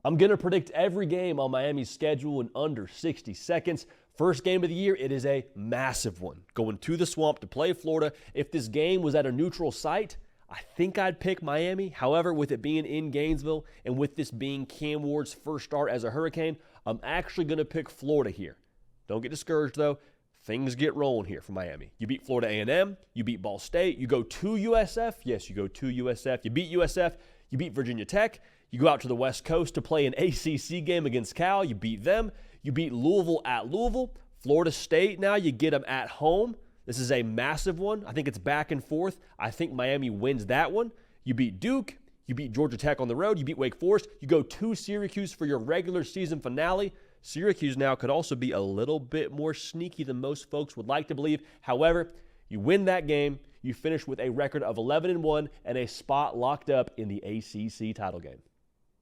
I'm going to predict every game on Miami's schedule in under 60 seconds. First game of the year, it is a massive one. Going to the Swamp to play Florida. If this game was at a neutral site, I think I'd pick Miami. However, with it being in Gainesville and with this being Cam Ward's first start as a Hurricane, I'm actually going to pick Florida here. Don't get discouraged, though. Things get rolling here for Miami. You beat Florida A&M. You beat Ball State. You go to USF. Yes, you go to USF. You beat USF. You beat Virginia Tech. You go out to the West Coast to play an ACC game against Cal. You beat them. You beat Louisville at Louisville. Florida State now, you get them at home. This is a massive one. I think it's back and forth. I think Miami wins that one. You beat Duke. You beat Georgia Tech on the road. You beat Wake Forest. You go to Syracuse for your regular season finale. Syracuse now could also be a little bit more sneaky than most folks would like to believe. However, you win that game. You finish with a record of 11-1 and a spot locked up in the ACC title game.